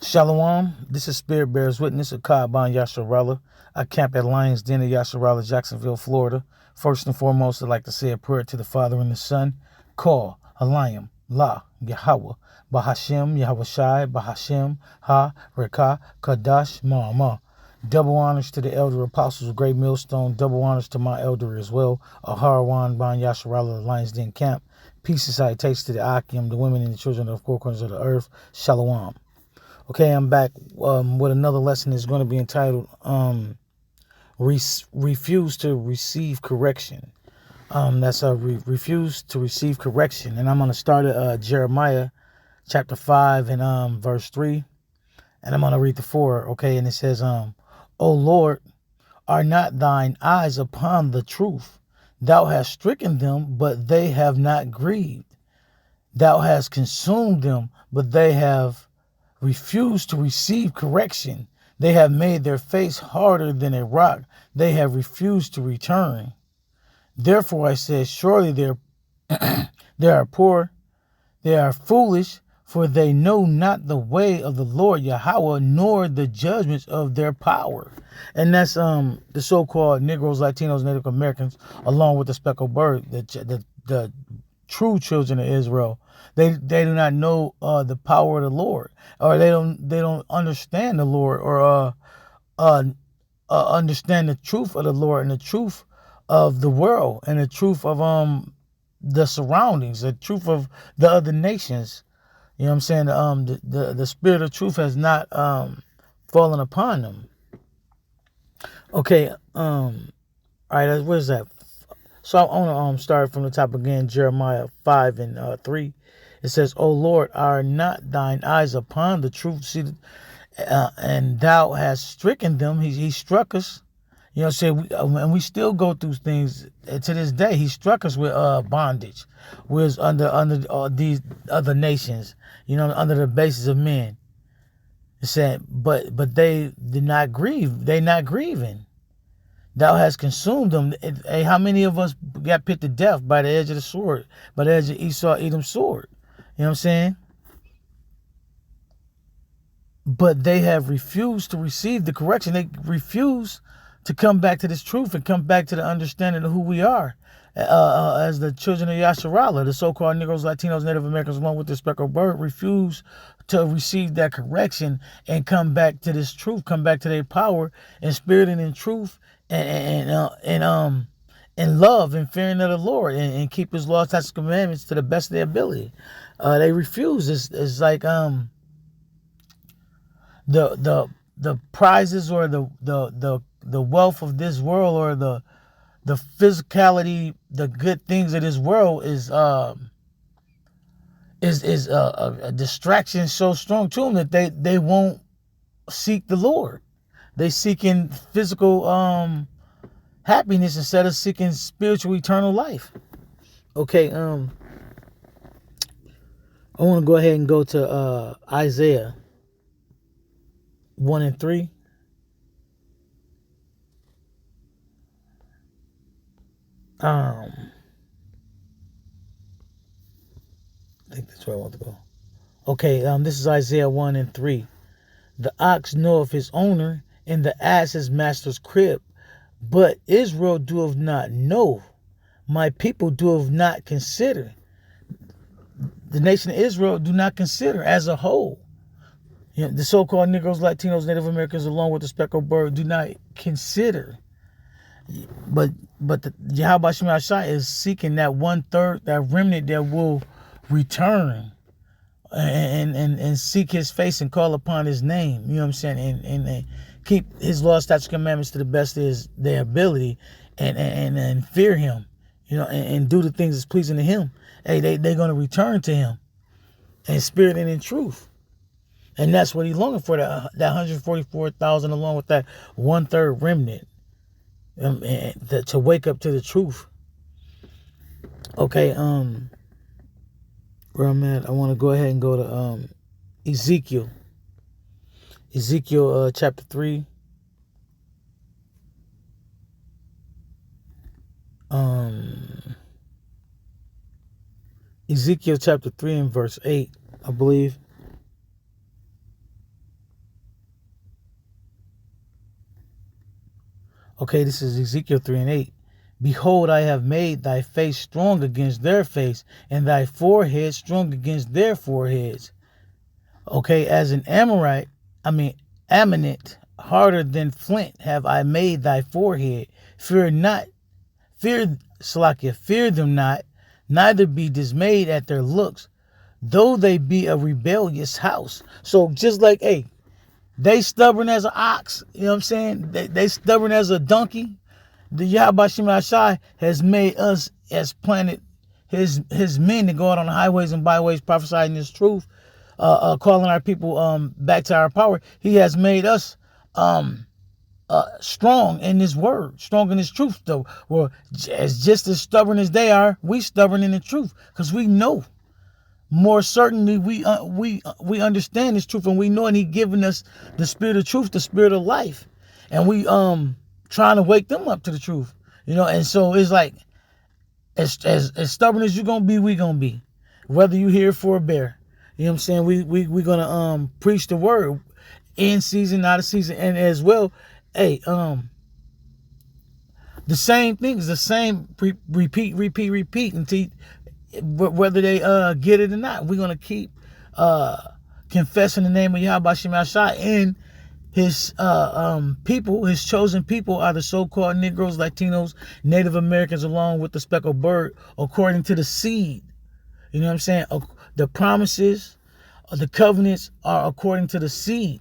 Shalom, this is Spirit Bears Witness of Kaaban Yasharallah. I camp at Lions Den of Yasharallah, Jacksonville, Florida. First and foremost, I'd like to say a prayer to the Father and the Son. Call, Alayim, La, Yahweh, Bahashem, Yahweh Shai, Bahashem, Ha, Rekah, Kadash, Ma'amah. Double honors to the elder apostles of Great Millstone. Double honors to my elder as well, Aharwan Ban Yasharallah, Lions Den Camp. Peace and salutations to the Akim, the women and the children of the four corners of the earth. Shalom. Okay, I'm back with another lesson that's going to be entitled Refuse to Receive Correction. That's a refuse to receive correction. And I'm going to start at Jeremiah chapter 5 and verse 3. And I'm going to read the 4, okay? And it says, O Lord, are not thine eyes upon the truth? Thou hast stricken them, but they have not grieved. Thou hast consumed them, but they have refused to receive correction. They have made their face harder than a rock. They have refused to return. Therefore I said, surely they are poor, they are foolish, for they know not the way of the Lord Yahweh, nor the judgments of their power. And that's the so-called Negroes, Latinos, Native Americans, along with the speckled bird, the true children of Israel. They do not know the power of the Lord, or they don't understand the Lord, or understand the truth of the Lord and the truth of the world and the truth of the surroundings, the truth of the other nations. You know what I'm saying? The spirit of truth has not fallen upon them. Okay, all right, what is that? So I want to start from the top again, Jeremiah 5 and 3. It says, O Lord, are not thine eyes upon the truth? See, and thou hast stricken them. He struck us. You know, and we still go through things to this day. He struck us with bondage. We was under these other nations, you know, under the basis of men. It said, but they did not grieve. They not grieving. Thou hast consumed them. Hey, how many of us got put to death by the edge of the sword, by the edge of Esau, Edom's sword? You know what I'm saying? But they have refused to receive the correction. They refuse to come back to this truth and come back to the understanding of who we are as the children of Yasharallah, the so-called Negroes, Latinos, Native Americans, along with the speckled bird, refuse to receive that correction and come back to this truth, come back to their power and spirit and in truth and love and fearing of the Lord and keep his laws, statutes, commandments to the best of their ability. They refuse. It's like the prizes or the wealth of this world, or the physicality, the good things of this world is a distraction so strong to them that they won't seek the Lord. They seeking physical happiness instead of seeking spiritual eternal life. Okay, I want to go ahead and go to Isaiah 1 and 3. I think that's where I want to go. Okay, this is Isaiah 1 and 3. The ox knoweth his owner, and the ass his master's crib. But Israel doeth not know. My people doeth not consider. The nation of Israel do not consider as a whole. You know, the so-called Negroes, Latinos, Native Americans, along with the speckled bird, do not consider. But the Yahweh Shema Shai is seeking that 1/3, that remnant that will return and seek his face and call upon his name. You know what I'm saying? And keep his laws, statutes, commandments to the best of their ability, and fear him, you know, and do the things that's pleasing to him. Hey, they're going to return to him in spirit and in truth. And that's what he's longing for, that 144,000 along with that 1/3 remnant. To wake up to the truth. Okay, where I'm at, I want to go ahead and go to Ezekiel chapter 3. Ezekiel chapter 3 and verse 8, I believe. Okay, this is Ezekiel 3 and 8. Behold, I have made thy face strong against their face, and thy forehead strong against their foreheads. Okay, as an Ammonite, harder than flint have I made thy forehead. Fear not, fear them not, neither be dismayed at their looks, though they be a rebellious house. So just like, hey, they stubborn as an ox, you know what I'm saying? They stubborn as a donkey. The Yahweh Shema Shai has made us as planted his men to go out on the highways and byways prophesying his truth, calling our people back to our power. He has made us strong in his word, strong in his truth. Though, well, just as stubborn as they are, we stubborn in the truth because we know. More certainly, we understand this truth, and we know, and he given us the spirit of truth, the spirit of life, and we trying to wake them up to the truth, And so it's like, as stubborn as you're gonna be, we gonna be, whether you here for a bear. You know what I'm saying? We gonna preach the word in season, out of season, and as well, hey, the same things, the same repeat until whether they get it or not. We're gonna keep confessing the name of Yahweh Shema Shai, and his people, his chosen people, are the so-called Negroes, Latinos, Native Americans, along with the speckled bird, according to the seed. You know what I'm saying? The promises, the covenants are according to the seed.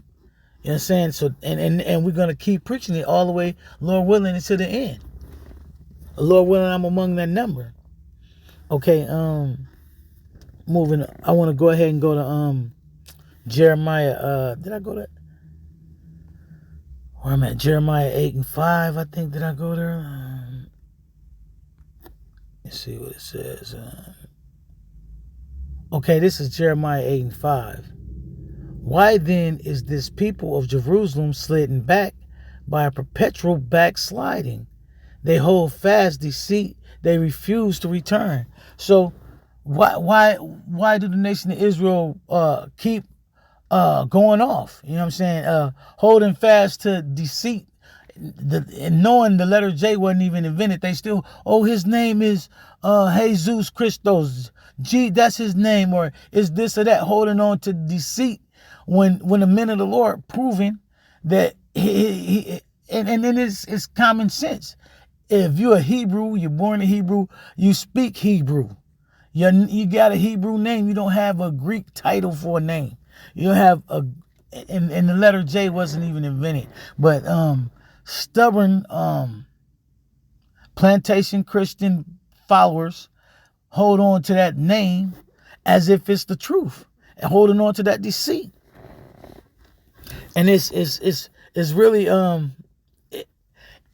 You know what I'm saying? So and we're gonna keep preaching it all the way, Lord willing, until the end. Lord willing, I'm among that number. Okay, moving. I want to go ahead and go to Jeremiah. Did I go to where I'm at? Jeremiah 8 and 5. I think, did I go there? Let's see what it says. Okay, this is Jeremiah 8 and 5. Why then is this people of Jerusalem slidden back by a perpetual backsliding? They hold fast deceit. They refuse to return. So why do the nation of Israel keep going off? You know what I'm saying? Holding fast to deceit. And knowing the letter J wasn't even invented, they still, his name is Jesus Christos. That's his name, or is this or that, holding on to deceit when the men of the Lord proving that and then it's common sense. If you're a Hebrew, you're born a Hebrew, you speak Hebrew. You got a Hebrew name. You don't have a Greek title for a name. You have and the letter J wasn't even invented. But stubborn plantation Christian followers hold on to that name as if it's the truth, and holding on to that deceit. And it's really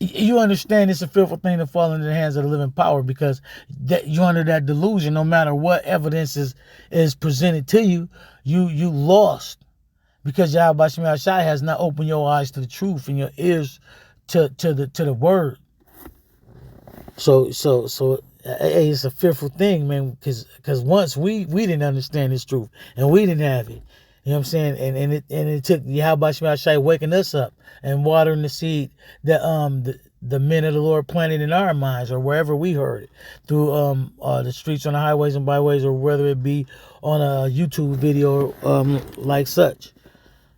you understand it's a fearful thing to fall into the hands of the living power, because that you're under that delusion. No matter what evidence is presented to you, you lost, because Yahweh Shema Shai has not opened your eyes to the truth and your ears to the word. So it's a fearful thing, man, because once we didn't understand this truth and we didn't have it. You know what I'm saying? And it took Yahweh Shema Shai waking us up and watering the seed that the men of the Lord planted in our minds, or wherever we heard it, through the streets, on the highways and byways, or whether it be on a YouTube video like such.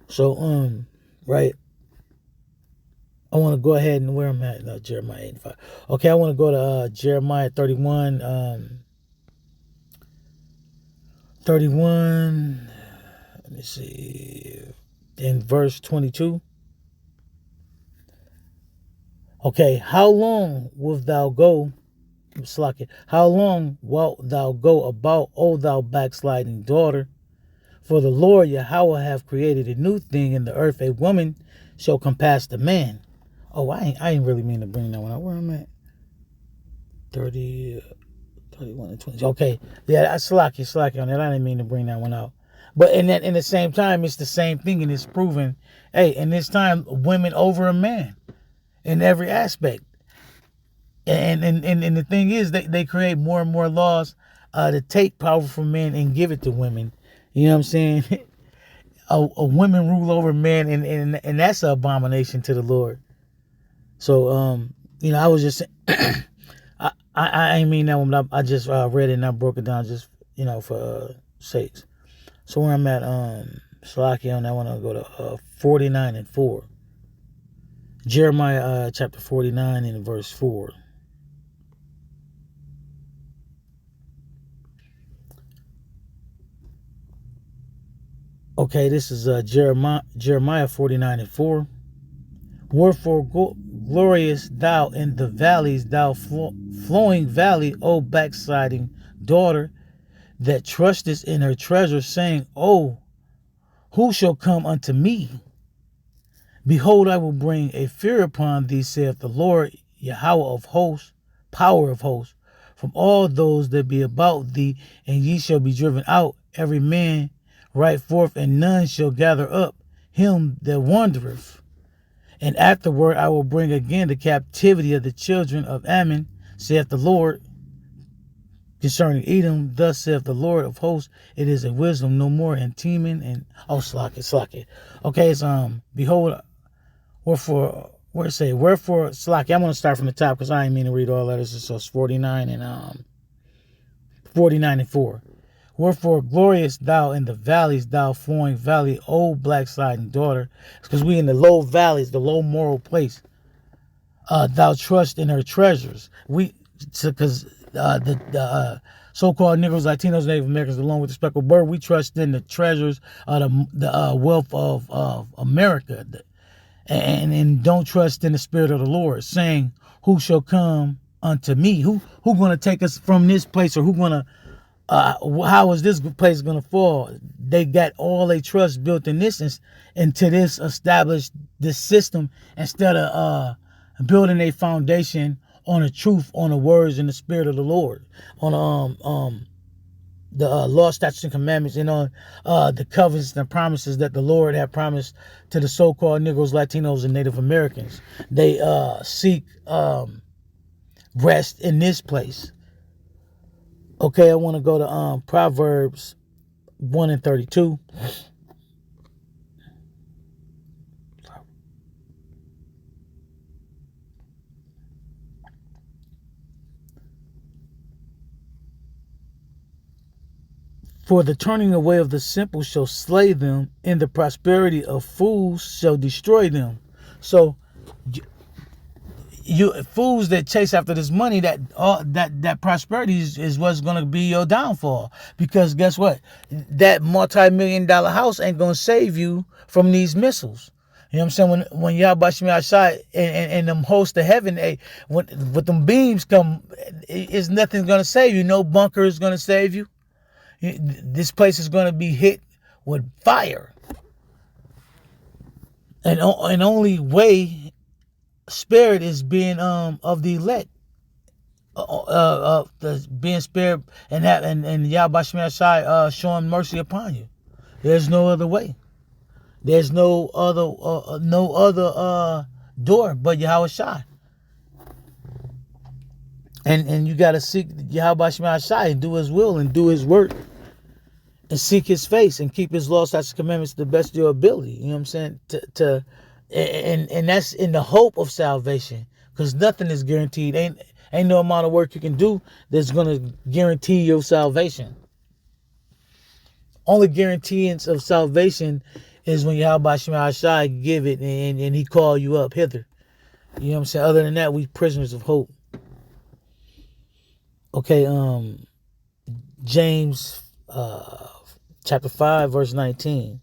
So right, I want to go ahead and where I'm at now, Jeremiah 8 and 5. Okay, I want to go to Jeremiah 31. 31. Let me see. In verse 22. Okay, how long wilt thou go? How long wilt thou go about, O thou backsliding daughter? For the Lord Yahweh have created a new thing in the earth. A woman shall compass the man. Oh, I ain't really mean to bring that one out. Where I'm at? 30, 31 and 20. Okay, yeah, I slacky on that. I didn't mean to bring that one out. But in the same time, it's the same thing, and it's proven, hey, in this time, women over a man in every aspect. And the thing is, they create more and more laws to take power from men and give it to women. You know what I'm saying? a women rule over men, and that's an abomination to the Lord. So, I was just, I ain't mean that one, but I just read it and I broke it down just, for sakes. So where I'm at, Salaki on that one, I'll go to 49 and 4. Jeremiah chapter 49 and verse 4. Okay, this is Jeremiah 49 and 4. Wherefore glorious thou in the valleys, thou flowing valley, O backsliding daughter, that trustest in her treasure, saying, Oh, who shall come unto me? Behold, I will bring a fear upon thee, saith the Lord, Yahweh of hosts, power of hosts, from all those that be about thee, and ye shall be driven out, every man right forth, and none shall gather up him that wandereth. And afterward I will bring again the captivity of the children of Ammon, saith the Lord, concerning Edom. Thus saith the Lord of hosts, it is a wisdom no more, and Teman and Slack. Okay, it's behold, wherefore Slack. I'm gonna start from the top because I ain't mean to read all letters. So it's 49 and 4. Wherefore glorious thou in the valleys, thou flowing valley, O backsliding daughter. Because we in the low valleys, the low moral place. Thou trust in her treasures. Because the so-called Negroes, Latinos, Native Americans, along with the speckled bird, we trust in the treasures of the wealth of America, and don't trust in the spirit of the Lord, saying, "Who shall come unto me?" Who going to take us from this place, or who going to how is this place going to fall? They got all their trust built in this into this established this system, instead of building a foundation on the truth, on the words and the spirit of the Lord, on the law, statutes, and commandments, and on the covenants and promises that the Lord had promised to the so-called Negroes, Latinos, and Native Americans. They seek rest in this place. Okay, I want to go to Proverbs 1 and 32. For the turning away of the simple shall slay them, and the prosperity of fools shall destroy them. So, you fools that chase after this money, that prosperity is what's going to be your downfall. Because guess what? That multi-million-dollar house ain't going to save you from these missiles. You know what I'm saying? When Yahweh Shemi Ashai and them hosts of heaven, when with them beams come, is nothing's going to save you. No bunker is going to save you. This place is going to be hit with fire. And only way spared is being of the elect, being spared and Yahweh Shemi Shai showing mercy upon you. There's no other way. There's no other door but Yahweh Shai. And you gotta seek Yahweh Shemi Shai and do his will and do his work and seek his face and keep his laws, statutes, and commandments to the best of your ability. You know what I'm saying? And that's in the hope of salvation, because nothing is guaranteed. Ain't no amount of work you can do that's gonna guarantee your salvation. Only guaranteeance of salvation is when Yahweh Shema Shai give it and he call you up hither. You know what I'm saying? Other than that, we prisoners of hope. Okay, James chapter 5, verse 19.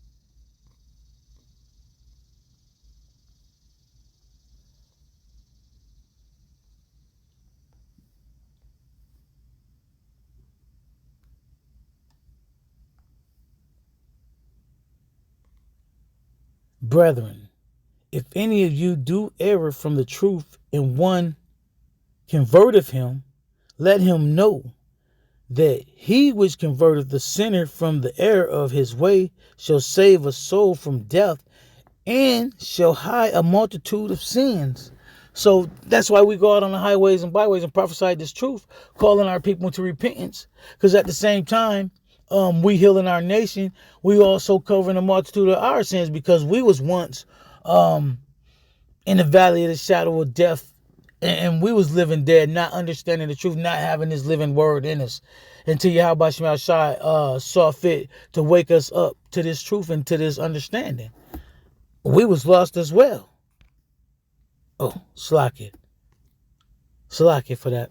Brethren, if any of you do err from the truth, and one converteth him, let him know that he which converteth the sinner from the error of his way shall save a soul from death, and shall hide a multitude of sins. So that's why we go out on the highways and byways and prophesy this truth, calling our people to repentance. Because at the same time, we healing our nation, we also covering a multitude of our sins, because we was once in the valley of the shadow of death, and we was living dead, not understanding the truth, not having this living word in us, until Yahweh Shema Shai saw fit to wake us up to this truth and to this understanding. We was lost as well. Oh, Salakia for that.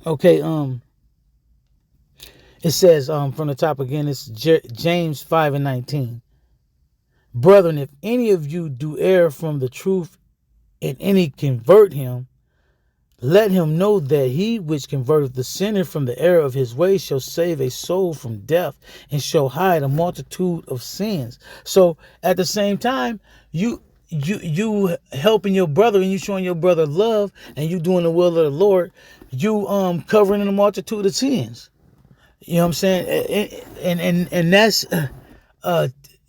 Okay, it says from the top again, it's James 5:19. Brethren, if any of you do err from the truth and any convert him, let him know that he which converteth the sinner from the error of his ways shall save a soul from death and shall hide a multitude of sins. So at the same time, you helping your brother and you showing your brother love and you doing the will of the Lord, you covering a multitude of sins. You know what I'm saying? And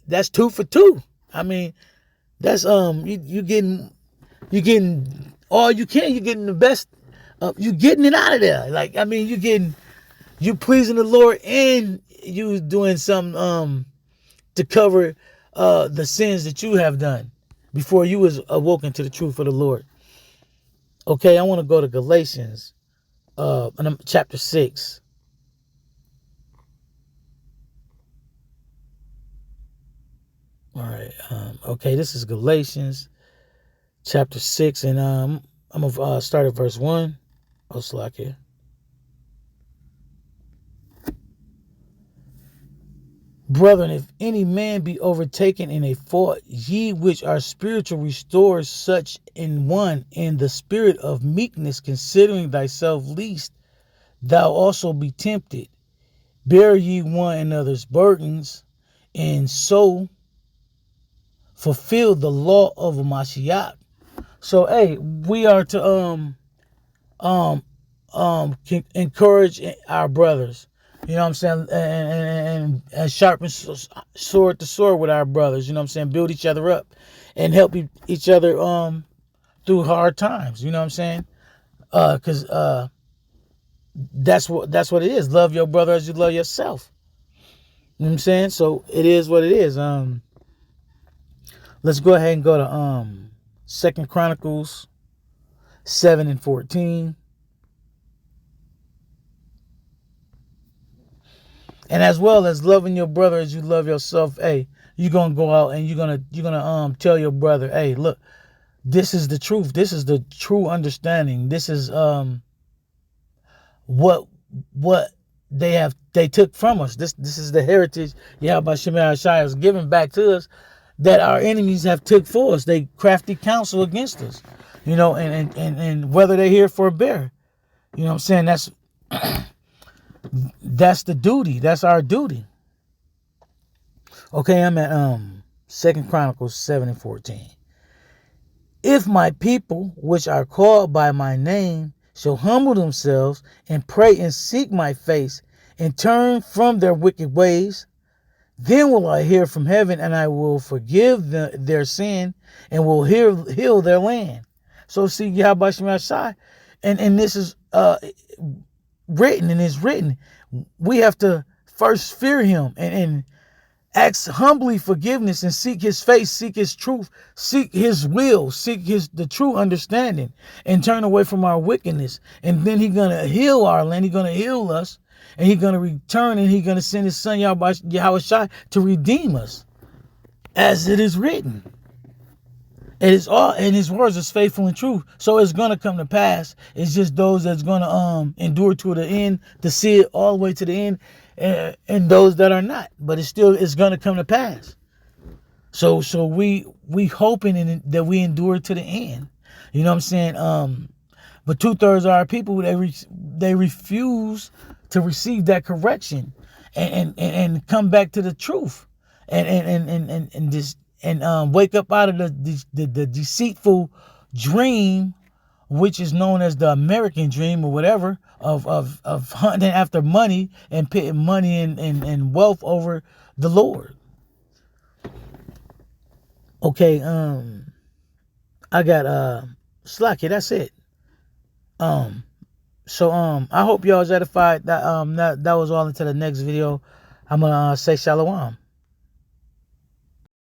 that's 2 for 2. I mean, that's you getting all you can. You're getting the best. You getting it out of there. Like, I mean, you pleasing the Lord and you doing something to cover the sins that you have done before you was awoken to the truth of the Lord. Okay, I want to go to Galatians chapter 6. All right. Okay, this is Galatians chapter 6, and I'm going to start at verse 1. Oh, slack here. Brethren, if any man be overtaken in a fault, ye which are spiritual, restore such in one in the spirit of meekness, considering thyself, lest thou also be tempted. Bear ye one another's burdens, and so fulfill the law of Mashiach. So, hey, we are to encourage our brothers. You know what I'm saying? And sharpen sword to sword with our brothers. You know what I'm saying? Build each other up and help each other through hard times. You know what I'm saying? Because that's what it is. Love your brother as you love yourself. You know what I'm saying? So it is what it is. Let's go ahead and go to 2 Chronicles 7:14. And as well as loving your brother as you love yourself, hey, you're gonna go out and you're gonna tell your brother, hey, look, this is the truth. This is the true understanding. This is what they took from us. This is the heritage Yahweh Shema Shai is giving back to us that our enemies have took for us. They crafty counsel against us, you know, and whether they're here for a bear, you know what I'm saying? That's the duty. That's our duty. Okay, I'm at 2 Chronicles 7:14. If my people, which are called by my name, shall humble themselves and pray and seek my face and turn from their wicked ways, then will I hear from heaven and I will forgive their sin and will heal their land. So see, Yahweh Shema Shai, and this is written, and it's written. We have to first fear him and ask humbly forgiveness and seek his face, seek his truth, seek his will, seek the true understanding, and turn away from our wickedness. And then he's going to heal our land. He's going to heal us, and he's going to return, and he's going to send his son Yahweh Shai to redeem us, as it is written. It is all, and his words is faithful and true. So it's going to come to pass. It's just those that's going to endure to the end, to see it all the way to the end, and those that are not. But it's going to come to pass. So we hoping that we endure to the end. You know what I'm saying? But 2/3 of our people, they refuse to receive that correction and come back to the truth and wake up out of the deceitful dream, which is known as the American dream or whatever, of hunting after money and pitting money and wealth over the Lord. Okay, I got Slacky, that's it. So I hope y'all was edified. That was all. Until the next video, I'm gonna say shalom.